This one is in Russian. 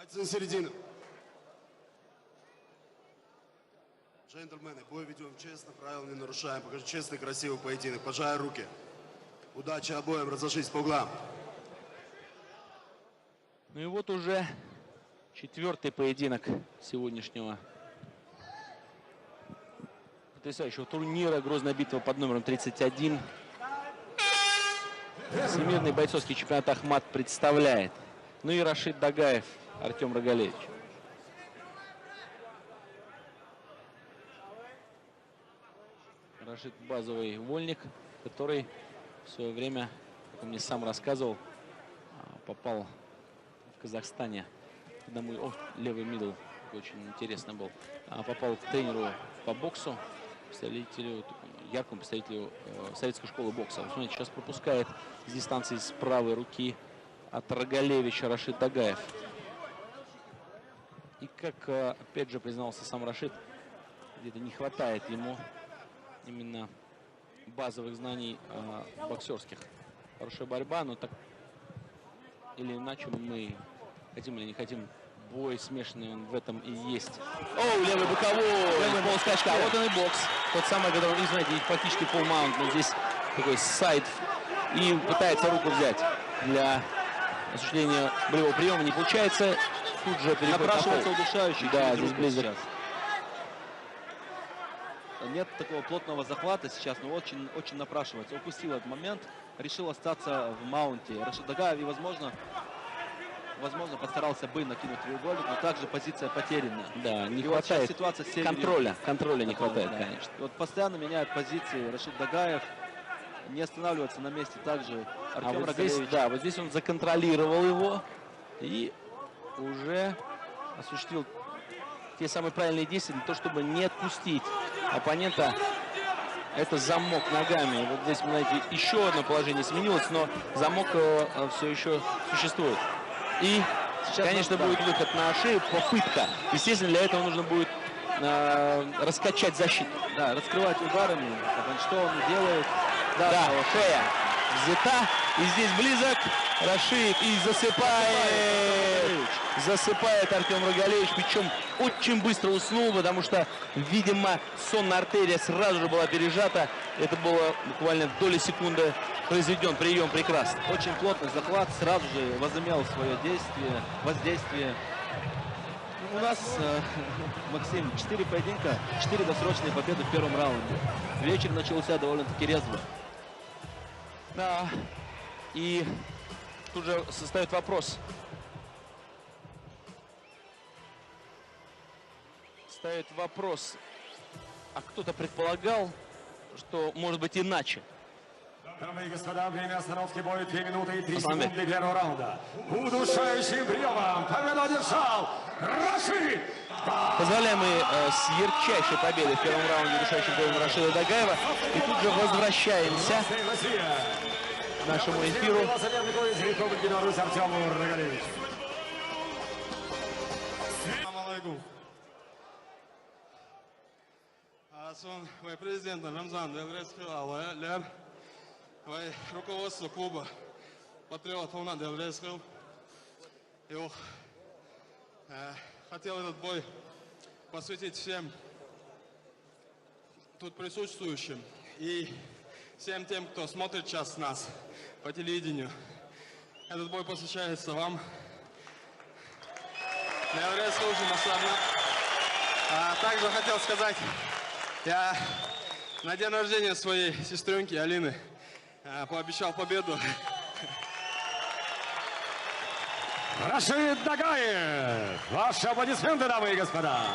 Бойцы на середину. Джентльмены, бой ведем честно, правил не нарушаем. Покажи честный, красивый поединок. Пожай руки. Удачи обоим, разошлись по углам. Ну и вот уже четвертый поединок сегодняшнего потрясающего турнира. Грозная битва под номером 31. Всемирный бойцовский чемпионат Ахмат представляет. Ну и Рашид Дагаев, Артем Рогалевич. Рашид базовый вольник, который в свое время, как он мне сам рассказывал, попал в Казахстане к одному, левый мидл, очень интересно был, попал к тренеру по боксу, представителю, яркому представителю советской школы бокса. Вот, смотрите, сейчас пропускает с дистанции с правой руки от Рогалевича Рашид Дагаев. И как, опять же, признался сам Рашид, где-то не хватает ему именно базовых знаний боксерских. Хорошая борьба, но так или иначе мы хотим или не хотим, бой смешанный, он в этом и есть. О, левый боковой, левый полскачка. Вот он и бокс. Тот самый, который, вы знаете, фактически полмаунт, но здесь такой сайд. И пытается руку взять для осуществления болевого приема. Не получается. Тут же напрашивается удушающий. Да, здесь близко. Нет такого плотного захвата сейчас, но очень напрашивается. Упустил этот момент, решил остаться в маунте. Рашид Дагаев, и возможно постарался бы накинуть треугольник, но также позиция потеряна. Да, не хватает ситуация контроля не хватает, да. Конечно. И вот постоянно меняет позиции Рашид Дагаев, не останавливается на месте. Также Артем Рогалевич. Здесь, да, вот здесь он законтролировал его и уже осуществил те самые правильные действия для того, чтобы не отпустить оппонента. Это замок ногами. Вот здесь, вы знаете, еще одно положение сменилось, но замок все еще существует. И сейчас, конечно, будет выход на шею, попытка. Естественно, для этого нужно будет раскачать защиту. Да, раскрывать ударами. Что он делает? Да, шея взята. И здесь близок Рашид. И засыпает Артем Рогалевич. Причем очень быстро уснул, потому что, видимо, сонная артерия сразу же была пережата. Это было буквально в доли секунды произведен прием прекрасно. Очень плотный захват, сразу же возымел свое воздействие. У нас, Максим, 4 поединка, 4 досрочные победы в первом раунде. Вечер начался довольно-таки резво. Да, и тут же состоит вопрос. А кто-то предполагал, что может быть иначе. Дамы и господа, время остановки боя 2 минуты и 3 секунды первого раунда. Удушающим приемом победу одержал Рашид. Поздравляем мы с ярчайшей победой в первом раунде удушающим боем Рашида Дагаева. И тут же возвращаемся к нашему эфиру. Мой президент Рамзан Делресхил, руководство клуба Патриот Уна Делресхил. Хотел этот бой посвятить всем тут присутствующим и всем тем, кто смотрит сейчас нас по телевидению. Этот бой посвящается вам. Также хотел сказать, я на день рождения своей сестренки Алины пообещал победу. Рашид Дагаев! Ваши аплодисменты, дамы и господа!